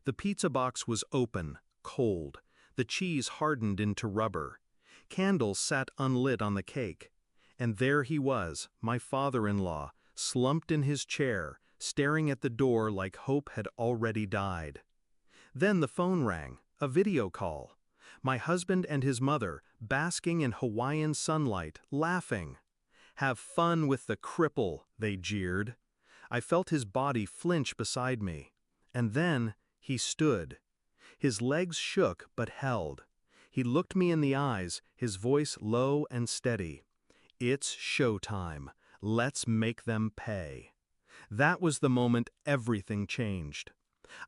The pizza box was open, cold. The cheese hardened into rubber. Candles sat unlit on the cake. And there he was, my father-in-law, slumped in his chair, staring at the door like hope had already died. Then the phone rang, a video call. My husband and his mother, basking in Hawaiian sunlight, laughing. "Have fun with the cripple," they jeered. I felt his body flinch beside me. And then he stood. His legs shook but held. He looked me in the eyes, his voice low and steady. "It's showtime. Let's make them pay." That was the moment everything changed.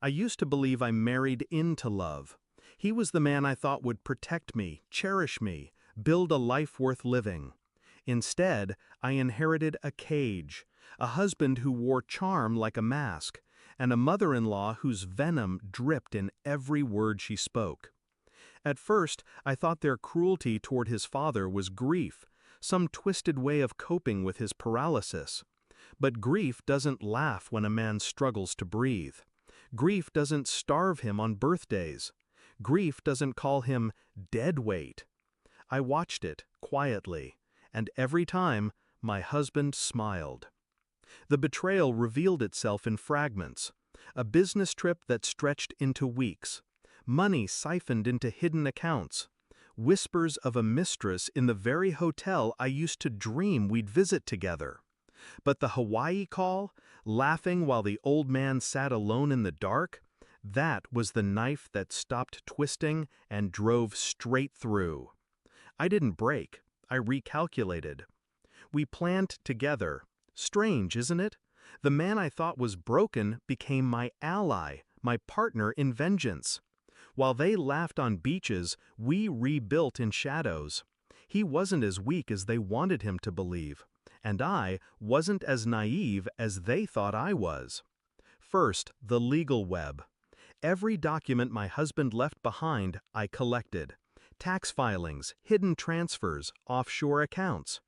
I used to believe I married into love. He was the man I thought would protect me, cherish me, build a life worth living. Instead, I inherited a cage, a husband who wore charm like a mask, and a mother-in-law whose venom dripped in every word she spoke. At first, I thought their cruelty toward his father was grief, some twisted way of coping with his paralysis. But grief doesn't laugh when a man struggles to breathe. Grief doesn't starve him on birthdays. Grief doesn't call him dead weight. I watched it, quietly, and every time, my husband smiled. The betrayal revealed itself in fragments. A business trip that stretched into weeks. Money siphoned into hidden accounts. Whispers of a mistress in the very hotel I used to dream we'd visit together. But the Hawaii call, laughing while the old man sat alone in the dark, that was the knife that stopped twisting and drove straight through. I didn't break. I recalculated. We planned together. Strange, isn't it? The man I thought was broken became my ally, my partner in vengeance. While they laughed on beaches, we rebuilt in shadows. He wasn't as weak as they wanted him to believe, and I wasn't as naive as they thought I was. First, the legal web. Every document my husband left behind, I collected. Tax filings, hidden transfers, offshore accounts.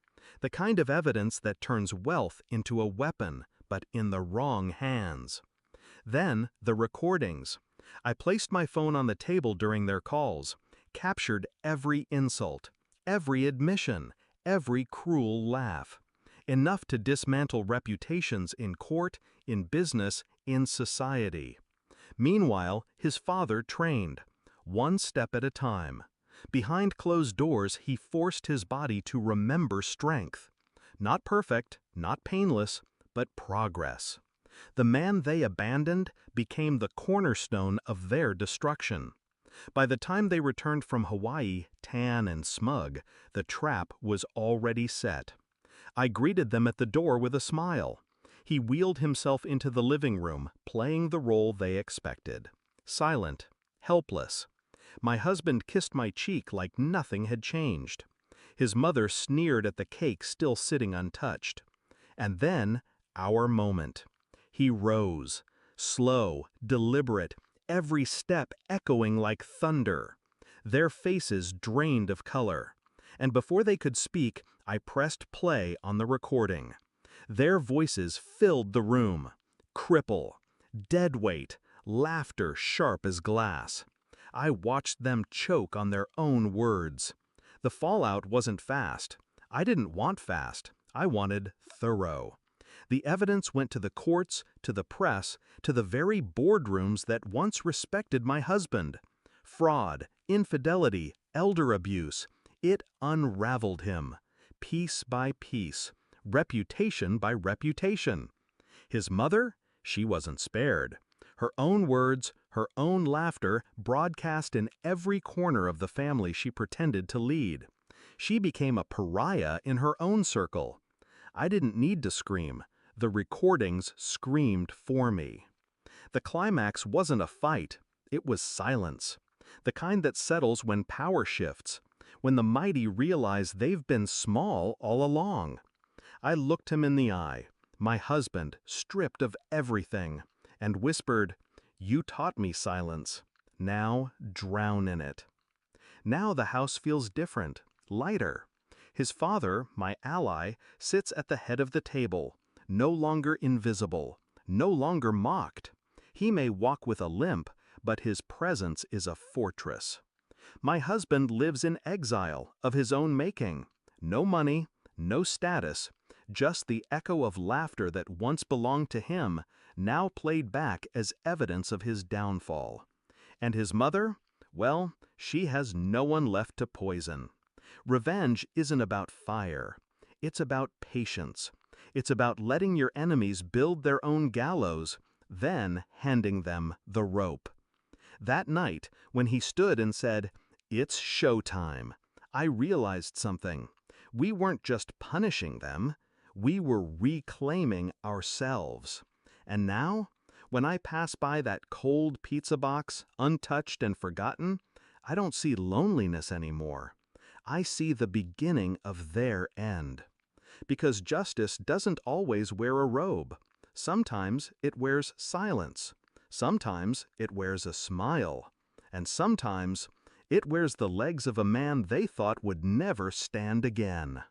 The kind of evidence that turns wealth into a weapon, but in the wrong hands. Then, the recordings. I placed my phone on the table during their calls, captured every insult, every admission, every cruel laugh. Enough to dismantle reputations in court, in business, in society. Meanwhile, his father trained, one step at a time. Behind closed doors, he forced his body to remember strength. Not perfect, not painless, but progress. The man they abandoned became the cornerstone of their destruction. By the time they returned from Hawaii, tan and smug, the trap was already set. I greeted them at the door with a smile. He wheeled himself into the living room, playing the role they expected. Silent, helpless. My husband kissed my cheek like nothing had changed. His mother sneered at the cake still sitting untouched. And then, our moment. He rose, slow, deliberate, every step echoing like thunder. Their faces drained of color. And before they could speak, I pressed play on the recording. Their voices filled the room. Cripple, dead weight, laughter sharp as glass. I watched them choke on their own words. The fallout wasn't fast. I didn't want fast. I wanted thorough. The evidence went to the courts, to the press, to the very boardrooms that once respected my husband. Fraud, infidelity, elder abuse. It unraveled him, piece by piece, reputation by reputation. His mother? She wasn't spared. Her own words, her own laughter broadcast in every corner of the family she pretended to lead. She became a pariah in her own circle. I didn't need to scream. The recordings screamed for me. The climax wasn't a fight. It was silence. The kind that settles when power shifts, when the mighty realize they've been small all along. I looked him in the eye, my husband, stripped of everything, and whispered, "You taught me silence. Now drown in it." Now the house feels different, lighter. His father, my ally, sits at the head of the table, no longer invisible, no longer mocked. He may walk with a limp, but his presence is a fortress. My husband lives in exile of his own making. No money, no status, just the echo of laughter that once belonged to him, now played back as evidence of his downfall. And his mother? Well, she has no one left to poison. Revenge isn't about fire. It's about patience. It's about letting your enemies build their own gallows, then handing them the rope. That night, when he stood and said, "It's showtime," I realized something. We weren't just punishing them, we were reclaiming ourselves. And now, when I pass by that cold pizza box, untouched and forgotten, I don't see loneliness anymore. I see the beginning of their end. Because justice doesn't always wear a robe. Sometimes it wears silence. Sometimes it wears a smile. And sometimes it wears the legs of a man they thought would never stand again.